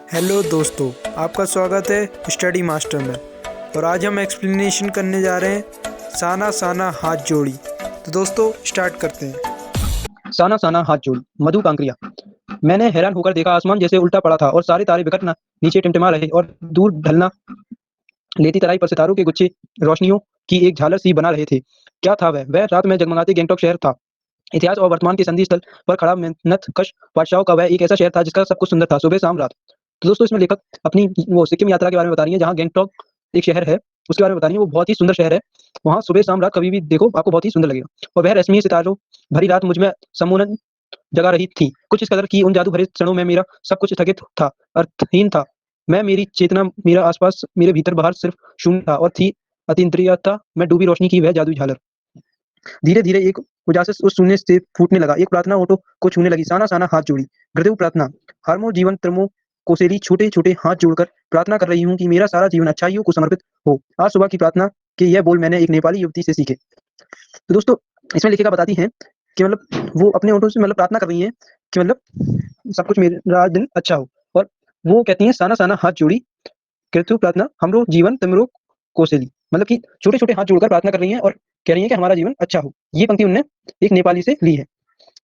Hello दोस्तों, आपका स्वागत है स्टडी मास्टर में। और आज हम एक्सप्लेनेशन करने जा रहे हैं साना साना हाथ जोड़ी। तो दोस्तों स्टार्ट करते हैं। साना साना हाथ जोड़ मधु कांकरिया। मैंने हैरान होकर देखा, आसमान जैसे उल्टा पड़ा था और सारे तारे बिखरना नीचे टिमटिमा रहे और दूर ढलना लेती तराई पर सितारों के गुच्छे रोशनियों की एक झालर सी बना रहे थे। क्या था वह रात में जगमगाते गैंगटॉक शहर था। इतिहास और वर्तमान के संधि स्थल पर खड़ा मेहनत कश बादशाहों का वह एक ऐसा शहर था जिसका सब कुछ सुंदर था, सुबह शाम रात। तो दोस्तों इसमें लेखक अपनी वो सिक्किम यात्रा के बारे में बता रही है, जहाँ गैंगटॉक एक शहर है उसके बारे में बता रही है। वो बहुत ही सुंदर शहर है, वहाँ सुबह शाम रात कभी भी देखो आपको बहुत ही सुंदर लगेगा। और वह रश्मि सितारों भरी रात मुझ में सम्मोहन जगा रही थी, कुछ इस कदर कि उन जादू भरे क्षणों में मेरा सब कुछ स्थगित था, अर्थहीन था। मैं, मेरी चेतना, मेरा आसपास, मेरे भीतर बाहर सिर्फ शून्य था और थी अतीन्द्रियता में डूबी रोशनी की वह जादुई झालर। धीरे धीरे एक उजास उस शून्य से फूटने लगा। एक प्रार्थना ओटो को छूने लगी। साना साना हाथ जोड़ी गुरुदेव प्रार्थना। हरमो जीवन तरमो कोसेली छोटे छोटे हाथ जोड़कर प्रार्थना कर रही हूँ कि मेरा सारा जीवन अच्छाइयों को समर्पित हो। आज सुबह की प्रार्थना के यह बोल मैंने एक नेपाली युवती से सीखे। तो दोस्तों इसमें लेखिका बताती हैं कि मतलब वो अपने ओठों से मतलब प्रार्थना कर रही हैं कि मतलब सब कुछ मेरा दिन अच्छा हो। और वो कहती हैं साना साना हाथ जोड़ी कृत्यु प्रार्थना हमरो जीवन तमरो कोसेली, मतलब कि छोटे छोटे हाथ जोड़कर प्रार्थना कर रही हैं और कह रही हैं कि हमारा जीवन अच्छा हो। ये पंक्ति उन्होंने एक नेपाली से ली है।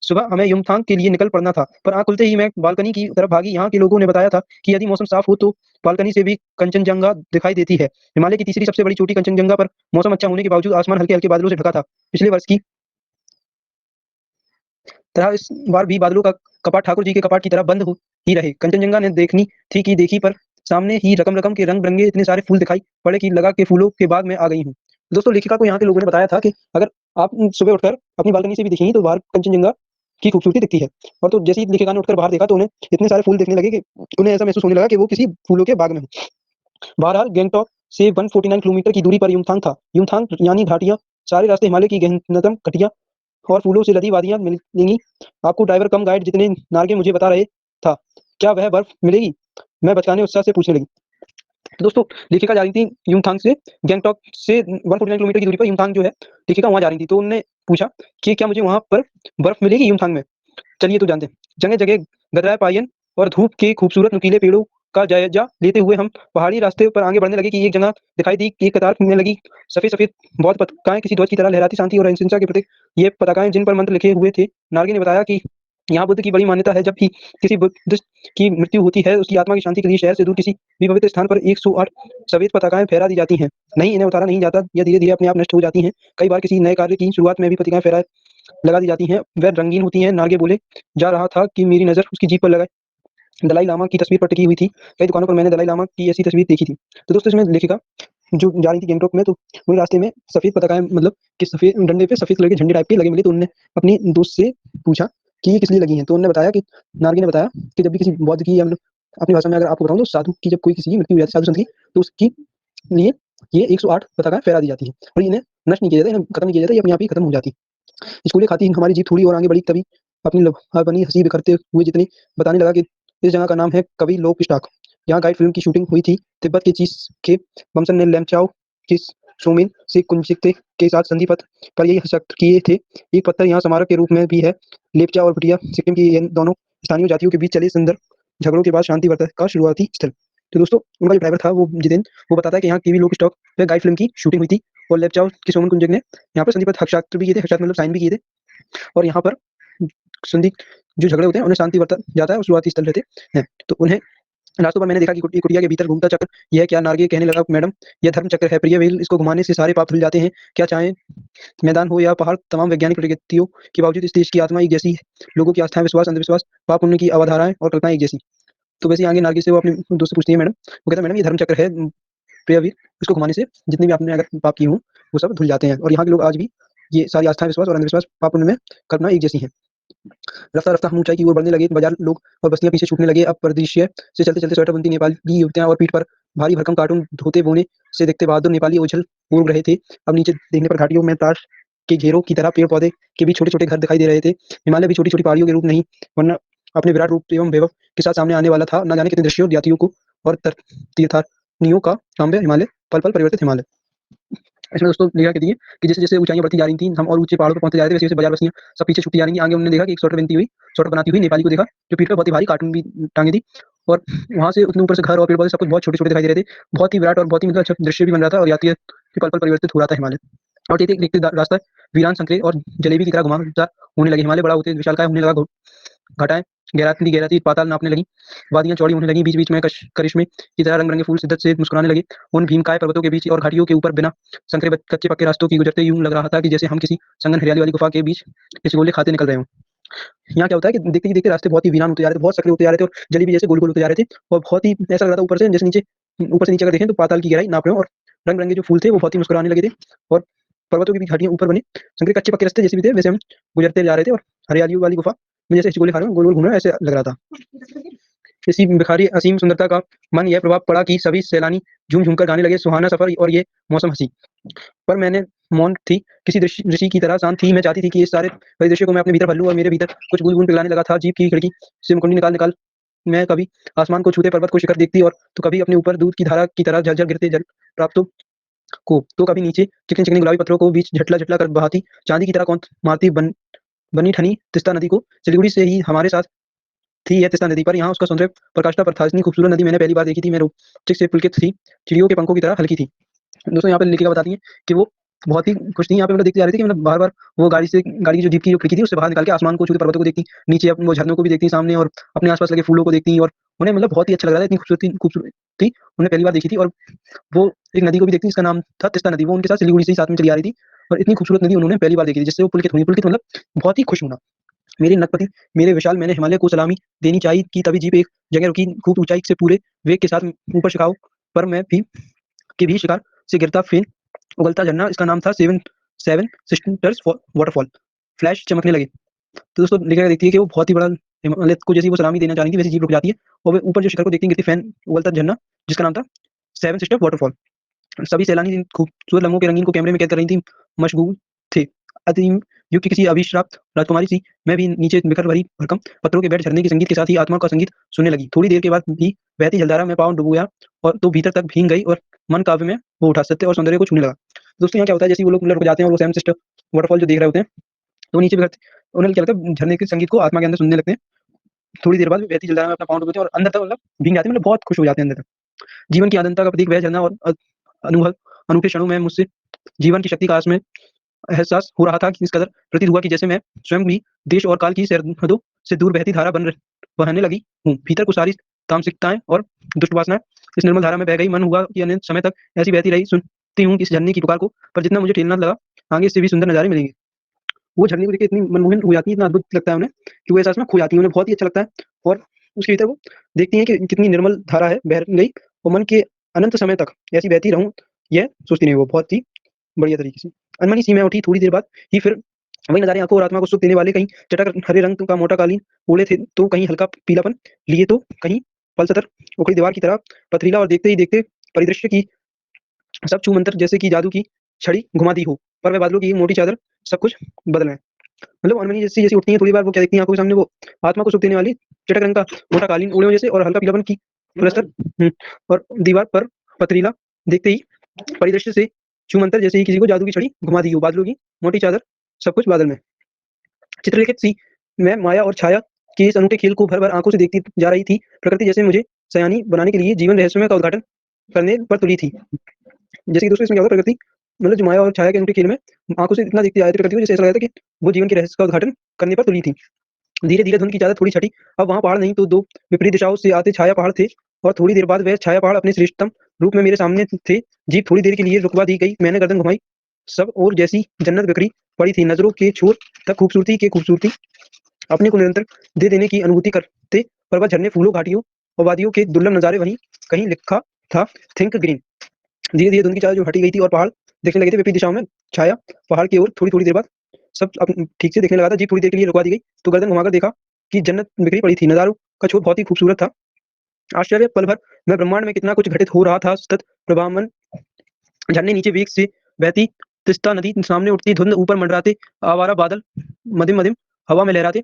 सुबह हमें युमथांग के लिए निकल पड़ना था, पर आँख खुलते ही मैं बालकनी की तरफ भागी। यहाँ के लोगों ने बताया था कि यदि मौसम साफ हो तो बालकनी से भी कंचनजंगा दिखाई देती है। हिमालय की तीसरी सबसे बड़ी चोटी कंचनजंगा पर मौसम अच्छा होने के बावजूद आसमान हल्के हल्के बादलों से ढका था। पिछले वर्ष की तरह इस बार भी बादलों का कपाट ठाकुर जी के कपाट की तरह बंद हो ही रहे। कंचनजंगा ने देखनी थी कि देखी, पर सामने ही रकम रकम के रंग बिरंगे इतने सारे फूल दिखाई पड़े कि लगा के फूलों के बाग में आ गई हूँ। दोस्तों लेखिका को यहाँ के लोगों ने बताया था कि अगर आप सुबह उठकर अपनी बालकनी से भी देखेंगी तो बाहर कंचनजंगा की खूबसूरती दिखती है। और तो जैसे ही लेखिका ने उठकर बाहर देखा तो उन्हें इतने सारे फूल दिखने लगे कि उन्हें ऐसा महसूस होने लगा कि वो किसी फूलों के बाग में हो। बहरहाल गैंगटॉक से 149 किलोमीटर की दूरी पर युमथांग था। युमथांग यानी घाटियां, सारे रास्ते हिमालय की गहनतम घटिया और फूलों से लदी वादियां मिलेंगी आपको। ड्राइवर कम गाइड जितने नार्गे मुझे बता रहे था, क्या वह बर्फ मिलेगी? मैं बचकाने उत्साह से पूछने लगी। तो दोस्तों लेखिका जा रही थी युमथांग से, गैंगटॉक से 149 किलोमीटर की दूरी पर युमथांग जो है, लेखिका वहां जा रही थी। तो उन्होंने पूछा कि क्या मुझे वहां पर बर्फ मिलेगी युमथांग में। चलिए तो जानते हैं। जगह जगह गदराए पायन और धूप के खूबसूरत नुकीले पेड़ों का जायजा लेते हुए हम पहाड़ी रास्ते पर आगे बढ़ने लगे कि एक जगह दिखाई दी कि एक कतार में लगी सफेद सफेद बहुत पताकाएं किसी ध्वज की तरह लहराती, शांति और अहिंसा के प्रतीक ये पताकाएं, जिन पर मंत्र लिखे हुए थे। नार्गे ने बताया कि यहाँ बुद्ध की बड़ी मान्यता है, जब भी किसी बुद्धिस्ट की मृत्यु होती है उसकी आत्मा की शांति के लिए शहर से दूर किसी भी पवित्र स्थान पर 108 सफेद पताकाएं फहरा दी जाती हैं। नहीं, इन्हें उतारा नहीं जाता, यह धीरे धीरे अपने आप नष्ट हो जाती हैं। कई बार किसी नए कार्य की शुरुआत में भी पताकाएं फहरा लगा दी जाती हैं, वह रंगीन होती हैं। नार्गे बोले जा रहा था कि मेरी नजर उसकी जीप पर लगा दलाई लामा की तस्वीर पर टिकी हुई थी। कई दुकानों पर मैंने दलाई लामा की ऐसी तस्वीर देखी थी। तो दोस्तों इसमें लेखिका जो जा रही थी गैंगटॉक में, तो वही रास्ते में सफेद पताकाएं मतलब कि सफेद डंडे पे सफेद कलर के झंडे टाइप के लगे मिले। तो उन्होंने अपनी दोस्त से पूछा कि ये किस लिए लगी हैं। तो उन्होंने बताया कि नार्गे ने बताया कि जब भी किसी बौद्ध की या मतलब अपनी भाषा में अगर आपको बताऊं तो साधु की जब कोई किसी की मृत्यु हो जाती है, साधु संत की, तो उसकी लिए ये 108 पताकाएं फहरा दी जाती है और इन्हें नष्ट नहीं किया जाता, इन्हें खत्म नहीं किया जाता, ये अपने आप ही खत्म हो जाती। स्कूली खाती हमारी जीप थोड़ी और आगे बढ़ी, तभी अपनी बनी हंसी बिखरते हुए जितनी बताने लगा कि इस जगह का नाम है कवि लोक स्टॉक। यहाँ गाइड फिल्म की शूटिंग हुई थी। तिब्बत के चीज के बमसन ने लैमचाओ के शोमेन से कुंचिते के साथ संधि पत्र पर यही हस्ताक्षर किए थे। एक पत्थर यहाँ स्मारक के रूप में भी है। लेपचा और भुटिया सिक्किम की इन दोनों स्थानीय जातियों के बीच चले सुंदर झगड़ों के बाद शांति वार्ता का शुरुआती स्थल। तो दोस्तों उनका जो ड्राइवर था वो जितेंद्र, वो बताता है कि यहाँ कीवी लोक स्टॉक में गाइड फिल्म की शूटिंग हुई थी और लेपचाओ के सोमन कुंजक ने यहाँ पर संधि पत्र हस्ताक्षर भी किए थे, हस्ताक्षर मतलब साइन भी किए थे। और यहाँ पर संधि जो झगड़े होते हैं उन्हें शांति वर्ता जाता है और शुरुआती स्थल रहते हैं। तो उन्हें रास्तों पर मैंने देखा कि कुटिया के भीतर घूमता चक्र यह क्या। नार्गे कहने लगा मैडम यह धर्म चक्र है, प्रिय व्हील, इसको घुमाने से सारे पाप धुल जाते हैं। क्या चाहे मैदान हो या पहाड़, तमाम वैज्ञानिक प्रगतियों के बावजूद इस देश की आत्मा एक जैसी है। लोगों की आस्थाएं, विश्वास, अंधविश्वास, पाप पुण्य की अवधारणाएं और कल्पनाएं एक जैसी। तो वैसे आगे नार्गे से वो अपने दोस्त से पूछती है मैडम, वो कहता है मैडम ये धर्म चक्र है प्रिय वीर, इसको घुमाने से जितने भी आपने अगर पाप किए हों वो सब धुल जाते हैं। और यहाँ के लोग आज भी ये सारी आस्थाएं, विश्वास और अंधविश्वास, पाप पुण्य में कल्पना एक जैसी है। रफ्ता रफ्ता हम ऊंचाई की ओर बढ़ने लगे। बाजार, लोग और बस्तियां पीछे छूटने लगे। अब परिदृश्य से चलते चलते स्वेटर बुनती नेपाली युवतियां और पीठ पर भारी भरकम कार्टून धोते बोने से दिखते बहादुर नेपाली उछल कूद रहे थे। अब नीचे देखने पर घाटियों में ताश के घेरों की तरह पेड़ पौधे के भी छोटे छोटे घर दिखाई दे रहे थे। हिमालय भी छोटी छोटी पहाड़ियों के रूप नहीं, वरना अपने विराट रूप एवं वैभव के साथ सामने आने वाला था। न जाने कितने दृश्यों, जातियों को और तीर्थार्थियों का काम्य हिमालय, पल पल परिवर्तित हिमालय। इसमें दोस्तों लिखा कहती है कि जैसे-जैसे ऊँचाइयाँ बढ़ती जा रही थी, हम और ऊँचे पहाड़ों पर पहुँचते जा रहे थे, वैसे-वैसे बाज़ार बस्तियाँ सब पीछे छूटती जा रही थी। आगे उन्होंने देखा कि एक स्वेटर बनती हुई स्वेटर बनाती हुई नेपाली को देखा, जो पीठ पे बहुत ही भारी कार्टून भी टाँगी थी और वहाँ से उतने ऊपर से घर और पेड़-पौधे सब कुछ बहुत छोटे-छोटे दिखाई दे रहे थे। बहुत ही विराट और बहुत ही मतलब अच्छा दृश्य भी बन रहा था और यातायात भी पल-पल परिवर्तित हो रहा था हिमालय। और देखते-देखते रास्ता वीरान संकरे और जलेबी की तरह घुमावदार होने लगे। हिमालय बड़ा होते विशालकाय होने लगा, घटाएँ गहराती पाताल नापने लगी, वादियाँ चौड़ी होने लगीं, बीच-बीच में करिश्मे की तरह रंग-बिरंगे फूल शिद्दत से मुस्कुराने लगे। उन भीमकाय पर्वतों के बीच और घाटियों के ऊपर बिना संकरे कच्चे-पक्के रास्तों की गुजरते यूँ लग रहा था कि जैसे हम किसी सघन हरियाली वाली गुफा के बीच रसगुल्ले खाते निकल रहे हों। यहाँ क्या होता है कि देखते ही देखते रास्ते बहुत ही वीरान होते जा रहे थे, बहुत संकरे होते जा रहे थे और जलेबी जैसे गोल-गोल होते जा रहे थे और बहुत ही ऐसा लग रहा था ऊपर से नीचे अगर देखें तो पाताल की गहराई नाप रहे हों और रंग-बिरंगे जो फूल थे वो बहुत ही मुस्कुराने लगे थे और पर्वतों के बीच घाटियाँ ऊपर बने संकरे कच्चे-पक्के रास्ते जैसे भी थे वैसे हम गुजरते जा रहे थे और हरियाली वाली गुफा में जैसे रसगुल्ले खा रहे हों, गोल-गोल घूम रहे हैं ऐसे लग रहा था। इसी बिखारी असीम सुंदरता का मन यह प्रभाव पड़ा कि सभी सैलानी झूम-झूम कर गाने लगे, सुहाना सफर और ये मौसम हँसी। पर मैंने मौन थी, किसी ऋषि की तरह शांत थी। मैं चाहती थी कि इस सारे परिदृश्य को मैं अपने भीतर भर लूँ और मेरे भीतर कुछ बूँद-बूँद पिघलाने लगा था। जीभ की खिड़की से मुकुंडी निकाल-निकाल मैं कभी आसमान को छूते पर्वत को शिखर देखती और तो कभी अपने ऊपर दूध की धारा की तरह झरझर गिरते जल प्राप्तों को, तो कभी नीचे चिकनी-चिकनी गुलाबी पत्थरों को बीच झटला-झटला कर बहाती चाँदी की तरह कौंध मारती बनी-ठनी तीस्ता नदी को। सिलीगुड़ी से ही हमारे साथ थी यह तीस्ता नदी, पर यहाँ उसका सौंदर्य प्रकाष्ठा पर था। इतनी खूबसूरत नदी मैंने पहली बार देखी थी। मैं रोमांचक से पुलकित थी, चिड़ियों के पंखों की तरह हल्की थी। दोस्तों यहाँ पे लेखिका बताती हैं कि वो बहुत ही खुश थी। यहाँ पे मतलब देखती जा रही थी कि मतलब बार-बार वो गाड़ी की जो जीप की जो खिड़की थी उससे बाहर निकाल के आसमान को छूती, पर्वतों को देखती, नीचे वो झरनों को भी देखती सामने और अपने आस-पास लगे फूलों को देखती और उन्हें मतलब बहुत ही अच्छा लग रहा था। इतनी खूबसूरत थी, उन्हें पहली बार देखी थी और वो एक नदी को भी देखती जिसका नाम था तीस्ता नदी। वो उनके साथ सिलीगुड़ी से ही साथ में चली आ रही थी और इतनी खूबसूरत नदी उन्होंने पहली बार देखी थी जिससे वो पुलकित हुई। पुलकित मतलब बहुत ही खुश होना। मेरे नटपति, मेरे विशाल, मैंने हिमालय को सलामी देनी चाहिए कि तभी जीप एक जगह रुकी, खूब ऊँचाई से पूरे वेग के साथ ऊपर शिखाओं पर मैं भी शिकार से गिरता फेन उगलता झरना, इसका नाम था seven seven sisters waterfall. Flash चमकने लगे। तो दोस्तों लेखिका देखती है कि वो बहुत ही बड़ा हिमालय को जैसे ही वो सलामी देना चाह रही थी, वैसे जीप रुक जाती है और वो ऊपर जो शिखर को देखती गिरती फैन उगलता झरना, जिसका नाम था सेवन सिस्टर वाटरफॉल। सभी सैलानी इन खूबसूरत लम्हों के रंगीन को कैमरे में कैद कर रही थी, मशगूल थे। अतीम युग की किसी अभिश्राप्त राजकुमारी सी मैं भी नीचे बिखर भरी भरकम पत्थरों के बेड झरने के संगीत के साथ ही आत्मा का संगीत सुनने लगी। थोड़ी देर के बाद भी बहती जलधारा में पाँव डुबोया और तो भीतर तक भीग गई और मन काव्य में हो उठा, सत्य और सौंदर्य को छूने लगा। दोस्तों यहाँ क्या होता है, जैसे ही वो लोग मतलब रुक जाते हैं और वो सेवन सिस्टर वाटरफॉल जो देख रहे होते हैं, तो वो नीचे बिखरते उन्हें क्या लगता है झरने के संगीत को आत्मा के अंदर सुनने लगते हैं। थोड़ी देर बाद वो बहती जलधारा में अपना पाँव डुबोते हैं और अंदर तक मतलब भीग जाते हैं, मतलब बहुत खुश हो जाते हैं अंदर तक। जीवन की अनंतता का प्रतीक वह झरना और अनुभव अनूठे क्षणों में मुझसे जीवन की शक्ति का आस में एहसास हो रहा था कि इस कदर प्रतीत हुआ कि जैसे मैं स्वयं भी देश और काल की सरहदों से दूर बहती धारा बहने लगी हूँ। भीतर को सारी तामसिकताएं और दुष्ट वासनाएं इस निर्मल धारा में बह गई। मन हुआ कि अनंत समय तक ऐसी बहती रही। सुनती हूँ इस झरने की पुकार को, पर जितना मुझे ठेलना लगा आगे इससे भी सुंदर नजारे मिलेंगे। वो झरने को देख के इतनी मनमोहन हो जाती है, इतना अद्भुत लगता है उन्हें कि वो एहसास में खो जाती है। उन्हें बहुत ही अच्छा लगता है और उसके भीतर वो देखती हैं कि कितनी निर्मल धारा है, बह गई और मन के अनंत समय तक ऐसी बहती रहूं, यह सोचती नहीं वो बहुत ही बढ़िया तरीके से। अनमनी सी मैं उठी, थोड़ी देर बाद ही फिर वही नज़ारे आँखों और आत्मा को सुख देने वाले, कहीं चटक हरे रंग का मोटा कालीन ओढ़े थे, तो कहीं हल्का पीलापन लिए, तो कहीं पलचतर उखड़ी दीवार की तरह पथरीला, और देखते ही देखते परिदृश्य की सब छू मंतर जैसे कि जादू की छड़ी घुमा दी हो, पर वह बादलों की एक मोटी चादर सब कुछ बदल है। मतलब अनमनी जैसी जैसी उठती है, थोड़ी बार वो क्या देखती हैं आँखों के सामने, वो आत्मा को सुख देने वाली चटक रंग का मोटा कालीन ओढ़े हुए जैसे और हल्का पीलापन की पलस्तर और दीवार पर पथरीला, देखते ही परिदृश्य से छूमंतर जैसे ही किसी को जादू की छड़ी घुमा दी हो, बादलों की मोटी चादर सब कुछ बादल में। चित्रलिखित सी मैं माया और छाया के इस अनूठे खेल को भर भर आंखों से देखती जा रही थी। प्रकृति जैसे मुझे सयानी बनाने के लिए जीवन रहस्यमय का उद्घाटन करने पर तुली थी। जैसे कि दोस्तों इसमें क्या होगा, प्रकृति मतलब जो माया और छाया के अनूठे खेल में आंखों से इतना देखती जा रही थी प्रकृति को, जैसे ऐसा लग रहा था कि वो जीवन के रहस्य का उद्घाटन करने पर तुली थी। धीरे धीरे धुंध की चादर थोड़ी छटी। अब वहां पहाड़ नहीं तो दो विपरीत दिशाओं से आते छाया पहाड़ थे, और थोड़ी देर बाद वह छाया पहाड़ अपने श्रेष्ठतम रूप में मेरे सामने थे। जीप थोड़ी देर के लिए रुकवा दी गई, मैंने गर्दन घुमाई। सब और जैसी जन्नत बिखरी पड़ी थी, नजरों के छोर तक खूबसूरती अपने को निरंतर दे देने की अनुभूति करते। पर्वत, झरने, फूलों, घाटियों और वादियों के दुर्लभ नजारे, वहीं कहीं लिखा था थिंक ग्रीन। धीरे धीरे धुंध की चादर जो हटी गई थी और पहाड़ देखने लगे थे विपरीत दिशाओं में, छाया पहाड़ की ओर थोड़ी थोड़ी देर बाद सब ठीक से देखने लगा था। जीप थोड़ी देर के लिए रुकवा दी गई तो गर्दन घुमाकर देखा कि जन्नत बिखरी पड़ी थी। नजारों का छोर बहुत ही खूबसूरत था। आश्चर्य पल भर में ब्रह्मांड में कितना कुछ घटित हो रहा था। सतत प्रभावन झरने नीचे वेग से बहती तिस्ता नदी, सामने उठती धुंध, ऊपर मंडराते आवारा बादल, मधिम मधिम हवा में लहराते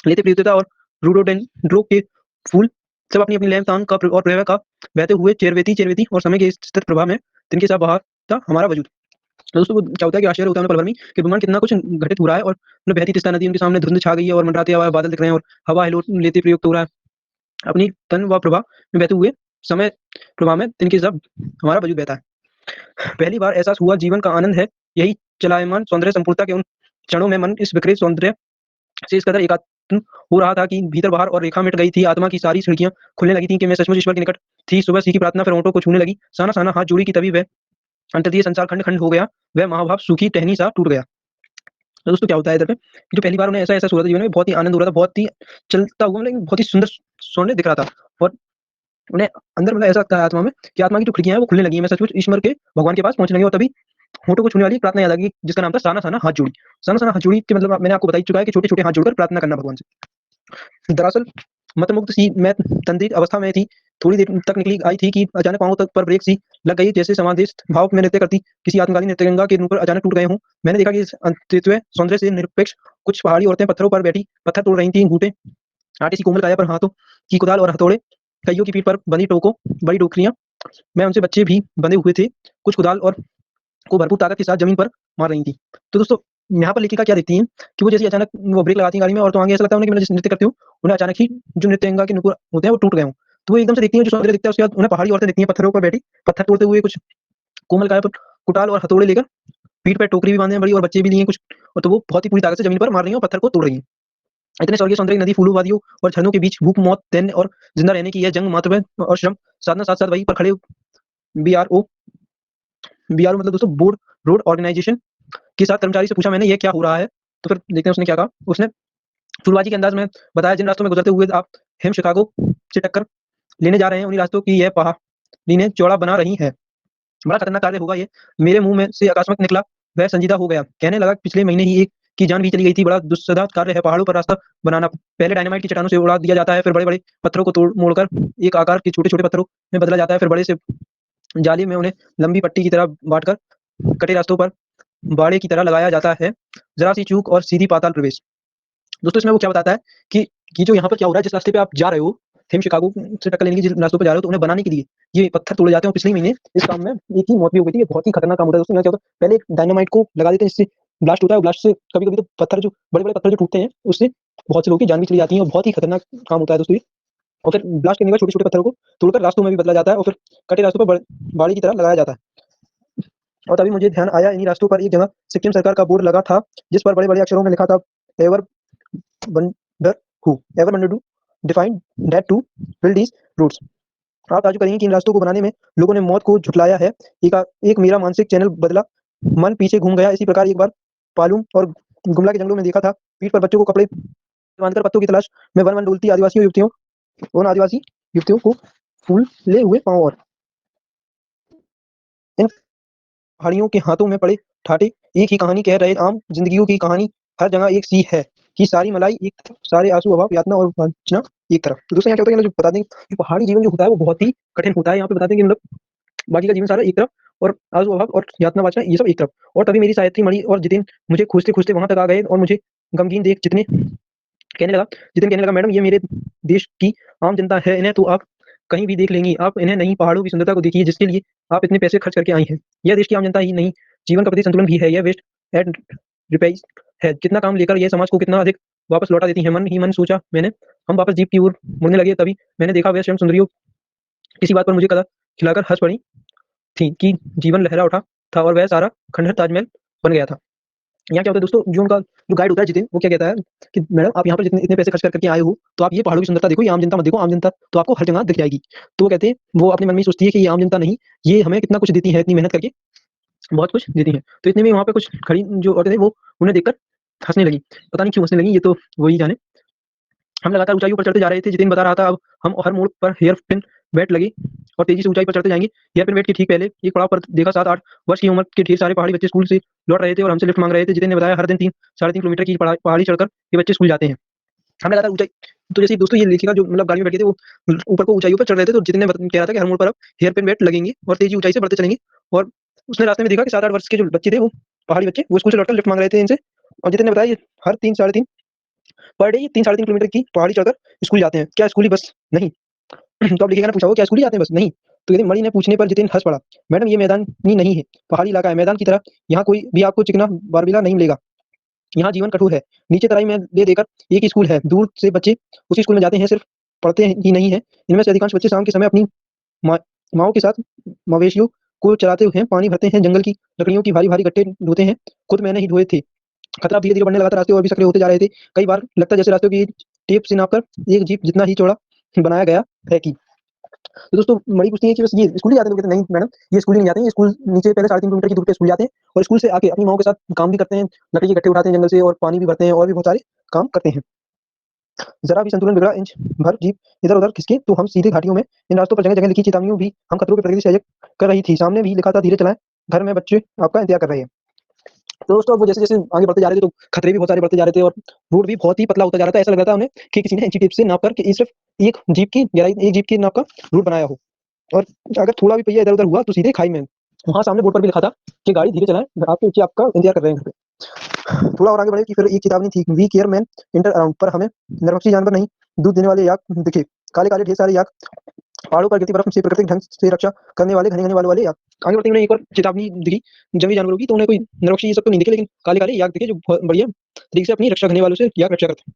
लेते प्रियता और रोडोडेंड्रो के फूल, सब अपनी अपनी लैमतान का और प्रेम का बहते हुए चेरवेती और समय के इस सतत प्रवाह में तिनके साथ बहा था हमारा वजूद। तो दोस्तों वो क्या होता है कि आश्चर्य होता है उन्हें पल भर में कि ब्रह्मांड कितना कुछ घटित हो रहा है और मतलब बहती तीस्ता नदी उनके सामने धुंध छा गई है और मंडराते हुए बादल दिख रहे हैं और हवा हिलो लेते प्रयुक्त हो रहा है अपनी तन व प्रभा में बहते हुए समय प्रभा में तिनके सब हमारा वजूद बहता है। पहली बार एहसास हुआ जीवन का आनंद है यही चलायमान सौंदर्य संपूर्णता के उन क्षणों में मन इस विकृत सौंदर्य से इस कदर एकात्म हो रहा था कि भीतर बाहर और रेखा मिट गई थी आत्मा की सारी खिड़कियां खुलने लगी थी कि मैं सचमुच ईश्वर के निकट थी। सुबह सी की प्रार्थना फिर होंठों को छूने लगी साना साना हाथ जोड़ी की तभी वह अंतर्दीय संसार खंड खंड हो गया वह महाभाव सूखी टहनी सा टूट गया। तो दोस्तों क्या होता है इधर पे कि जो पहली बार उन्हें ऐसा ऐसा हुआ था जीवन में बहुत ही आनंद हो रहा था बहुत ही चलता हुआ मतलब बहुत ही सुंदर सौंदर्य दिख रहा था और उन्हें अंदर मतलब ऐसा लगता है आत्मा में कि आत्मा की जो खिड़कियां हैं वो खुलने लगी है मैं सचमुच ईश्वर के भगवान के पास पहुंचने लगी और तभी होठों को छूने वाली प्रार्थना याद आ गई जिसका नाम था साना साना हाथ जोड़ी। साना साना हाथ जोड़ी के मतलब मैंने आपको बता ही चुका है कि छोटे छोटे हाथ जोड़कर प्रार्थना करना भगवान से। दरअसल मतमुग्ध सी मैं तंद्रित अवस्था में थी थोड़ी देर तक निकली आई थी कि अचानक पांवों तक पर ब्रेक सी लग गई जैसे समादेश भाव में नृत्य करती किसी आत्मकालीन नृत्यगंगा के ऊपर अचानक टूट गए हूँ। मैंने देखा कि इस अंतत्व सौंदर्य से निरपेक्ष कुछ पहाड़ी औरतें पत्थरों पर बैठी पत्थर तोड़ रही थी घूटे आटे सी कोमल काया पर हाथों की कुदाल और हथौड़े कईयों की पीठ पर बंधी टोकों बड़ी टोकरियां मैं उनसे बच्चे भी बंधे हुए थे कुछ कुदाल और को भरपूर ताकत के साथ जमीन पर मार रही थी। तो दोस्तों यहाँ पर लेखिका क्या देखती हैं कि वो जैसे अचानक वो ब्रेक लगाती हैं गाड़ी में और तो आगे ऐसा लगता है उन्हें कि मैं जिस नृत्य करती हूँ उन्हें अचानक ही जो नृत्यंगा के नुपुर होते हैं वो टूट गए हों। तो वो एकदम से देखती हैं जो सौंदर्य दिखता है उसके बाद उन्हें पहाड़ी औरतें दिखती हैं पत्थरों पर बैठी पत्थर तोड़ते हुए कुछ कोमल काया पर कुटाल और हथौड़े लेकर पीठ पर टोकरी भी बांधे हैं बड़ी और बच्चे भी लिए कुछ और तो वो बहुत ही पूरी ताकत से जमीन पर मार रही हैं और पत्थर को तोड़ रही हैं। इतने स्वर्गीय सौंदर्य नदी फूलों वादियों और झरनों के बीच भूख मौत दैन्य और जिंदा रहने की यह जंग मात्र और श्रम साधना साथ साथ वही पर खड़े बीआरओ बीआरओ मतलब दोस्तों बोर्ड रोड ऑर्गेनाइजेशन के साथ कर्मचारी से पूछा मैंने ये क्या हो रहा है। तो फिर देखते हैं उसने क्या कहा। उसने फुलबाजी के अंदाज में बताया जिन रास्तों में गुजरते हुए आप हिम शिकागो से टक्कर लेने जा रहे हैं उन्हीं रास्तों की यह पहाड़ी ने चौड़ा बना रही है। बड़ा खतरनाक कार्य होगा ये। मेरे मुंह में से अकस्मात निकला वह संजीदा हो गया कहने लगा पिछले महीने ही एक की जान भी चली गई थी बड़ा दुस्सदा कार्य है पहाड़ों पर रास्ता बनाना। पहले डायनामाइट की चट्टानों से उड़ा दिया जाता है फिर बड़े बड़े पत्थरों को तोड़ मोड़कर एक आकार के छोटे छोटे पत्थरों में बदला जाता है फिर बड़े से जाली में उन्हें लंबी पट्टी की तरह बांटकर कटे रास्तों पर बाड़े की तरह लगाया जाता है। जरा सी चूक और सीधी पाताल प्रवेश। दोस्तों इसमें वो क्या बताता है कि जो यहाँ पर क्या हो रहा है जिस रास्ते पे आप जा रहे हो हिम शिकागो से टक्कर लेने की जिस रास्तों पे जा रहे हो तो उन्हें बनाने के लिए ये पत्थर तोड़े जाते हैं। पिछले महीने इस काम में एक ही मौत भी हो गई थी। ये बहुत ही खतरनाक काम होता है दोस्तों। यहाँ क्या होता है पहले एक डायनामाइट को लगा देते हैं जिससे ब्लास्ट होता है ब्लास्ट से कभी कभी तो पत्थर जो बड़े बड़े पत्थर जो टूटते हैं उससे बहुत से लोगों की जान भी चली जाती है और बहुत ही खतरनाक काम होता है दोस्तों ये। और फिर ब्लास्ट करने के बाद छोटे छोटे पत्थरों को तोड़कर रास्तों में भी बदला जाता है और फिर कटे रास्तों पर बाड़ी की तरह लगाया जाता है। और तभी मुझे ध्यान आया इन्हीं रास्तों पर एक जगह सिक्किम सरकार का बोर्ड लगा था जिस पर बड़े बड़े अक्षरों में लिखा था ever wonder who ever wonder do defined that to build these roots. आप ताज्जुब करेंगे कि इन रास्तों को बनाने में लोगों ने मौत को झुठलाया है। एक मेरा मानसिक चैनल बदला मन पीछे घूम गया। इसी प्रकार एक बार पालूम और गुमला के जंगलों में देखा था पीठ पर बच्चों को कपड़े बांधकर पत्तों की तलाश में वन वन डोलती आदिवासी युवतियों उन आदिवासी युवतियों को फूल ले हुए पांव और इन पहाड़ियों के हाथों में पड़े ठाटे एक ही कहानी कह रहे आम जिंदगियों की कहानी हर जगह एक सी है कि सारी मलाई एक तरफ सारे आंसू अभाव यातना और वंचना एक तरफ। तो दोस्तों यहाँ क्या होता है जो बता दें कि पहाड़ी जीवन जो होता है वो बहुत ही कठिन होता है। यहाँ पे बताते हैं कि मतलब बाकी का जीवन सारा एक तरफ और आंसू अभाव और यातना वाचना ये सब एक तरफ। और तभी मेरी सायत्री मणि और जितिन मुझे खोजते खोजते वहां तक आ गए और मुझे गमगीन देख जितिन कहने लगा मैडम ये मेरे देश की आम जनता है इन्हें तो आप कहीं भी देख लेंगी। आप इन्हें नहीं पहाड़ों की सुंदरता को देखिए जिसके लिए आप इतने पैसे खर्च करके आई हैं। यह देश की आम जनता ही नहीं जीवन का प्रति संतुलन भी है। यह वेस्ट एंड रिपेज है कितना काम लेकर यह समाज को कितना अधिक वापस लौटा देती है। मन ही मन सोचा मैंने। हम वापस जीप की ओर मुड़ने लगे तभी मैंने देखा वह स्वयं सुंदरियों किसी बात पर मुझे कदा खिलाकर हंस पड़ी थी कि जीवन लहरा उठा था और वह सारा खंडहर ताजमहल बन गया था। यहाँ क्या होता है दोस्तों जो उनका जो गाइड होता है जितिन वो क्या कहता है कि मैडम आप यहाँ पर जितने इतने पैसे खर्च करके आए हो तो आप ये पहाड़ों की सुंदरता देखो ये आम जनता मत देखो। आम जनता तो आपको हर जगह दिख जाएगी। तो वो कहते हैं वो अपने मन में सोचती है कि ये आम जनता नहीं ये हमें कितना कुछ देती है इतनी मेहनत करके बहुत कुछ देती है। तो इतने में वहाँ पे कुछ खड़ी जो औरतें थे वो उन्हें देखकर हंसने लगी। पता नहीं क्यों हंसने लगी ये तो वही जाने। हम लगातार ऊंचाइयों पर चढ़ते जा रहे थे। जितिन बता रहा था अब हम हर मोड़ पर हेयर पिन बेल्ट लगे और तेजी से ऊंचाई पर चढ़ते जाएंगे। हेयर पिन बेल्ट के ठीक पहले एक पड़ाव पर देखा 7-8 वर्ष की उम्र के ढेर सारे पहाड़ी बच्चे स्कूल से लौट रहे थे और हमसे लिफ्ट मांग रहे थे। जितिन ने बताया हर दिन 3-3.5 किलोमीटर की पहाड़ी चढ़कर ये बच्चे स्कूल जाते हैं। हम लगातार ऊंचाई तो जैसे दोस्तों ये लेखिका जो मतलब गाड़ी में बैठे थे वो ऊपर को ऊंचाइयों पर चढ़ रहे थे। तो जितिन ने कह रहा था कि हर मोड़ पर अब हेयर पिन बेल्ट लगेंगे और तेजी ऊंचाई से बढ़ते चलेंगे। और उसने रास्ते में देखा कि 7-8 वर्ष के जो बच्चे थे वो पहाड़ी बच्चे वो स्कूल से लौटकर लिफ्ट मांग रहे थे इनसे। और जितिन ने बताया ये हर 3-3.5 पर डे 3-3.5 किलोमीटर की पहाड़ी चढ़कर स्कूल जाते हैं। क्या स्कूली बस नहीं? तो अब लिखिएगा ने पूछा वो क्या स्कूली जाते हैं बस नहीं तो कहती मणि ने पूछने पर जितेंद्र हंस पड़ा। मैडम ये मैदानी नहीं है, पहाड़ी इलाका है, मैदान की तरह यहाँ कोई भी आपको चिकना बारबीला नहीं मिलेगा। यहाँ जीवन कठोर है। नीचे तराई में ले देकर एक ही स्कूल है, दूर से बच्चे उसी स्कूल में जाते हैं, सिर्फ पढ़ते ही नहीं है। इनमें से अधिकांश बच्चे शाम के समय अपनी माओ के साथ मवेशियों को चराते हुए पानी भरते हैं, जंगल की लकड़ियों की भारी भारी गट्टे ढोते हैं, खुद मैंने ही ढोए थे। खतरा धीरे धीरे बढ़ने लगा था, रास्ते और भी सकरे होते जा रहे थे। कई बार लगता जैसे रास्तों की टेप से नापकर एक जीप जितना ही चौड़ा बनाया गया है कि। तो दोस्तों मणि पूछती है कि बस ये स्कूल ही जाते हैं? तो कहते नहीं मैडम, ये स्कूल ही नहीं जाते हैं, ये स्कूल नीचे पहले 3.5 किलोमीटर की दूर पे स्कूल जाते हैं और स्कूल से आके अपनी माओ के साथ काम भी करते हैं, लकड़ी के गट्टे उठाते हैं जंगल से और पानी भी भरते हैं और भी बहुत सारे काम करते हैं। जरा भी संतुलन बिगड़ा, इंच भर जीप इधर उधर खिसके तो हम सीधे घाटियों में। इन रास्तों पर जगह जगह लिखी चेतावनियों भी हम खतरों की प्रकृति से सजग कर रही थी। सामने भी लिखा था धीरे चलाएं, घर में बच्चे आपका इंतजार कर रहे हैं। तो दोस्तों वो जैसे जैसे आगे बढ़ते जा रहे थे तो खतरे भी बहुत सारे बढ़ते जा रहे थे और रोड भी बहुत ही पतला होता जा रहा था। ऐसा लग रहा था उन्हें कि किसी ने इंची टेप से नाप कर कि सिर्फ एक जीप की गहराई, एक जीप की नाप का रूट बनाया हो और अगर थोड़ा भी पहिया इधर उधर हुआ तो सीधे खाई में। वहां सामने बोर्ड पर भी लिखा था कि गाड़ी धीरे चलाएं, आपके नीचे आपका इंतजार कर रहे हैं घर पे। थोड़ा और आगे बढ़े कि फिर एक चेतावनी थी, we care man inter around, पर हमें नरभक्षी जानवर नहीं, दूध देने वाले याक दिखे। काले काले ढेर सारे याक, पहाड़ों पर गिरती बर्फ से प्राकृतिक ढंग से रक्षा करने वाले घने घने वाले वाले याक। आगे बढ़ते उन्हें एक और चेतावनी दिखी जंगली जानवरों की, तो उन्हें कोई नरभक्षी ये सब तो नहीं दिखे, लेकिन काले काले याक दिखे जो बहुत बढ़िया तरीके से अपनी रक्षा करने वालों से याक रक्षा करते।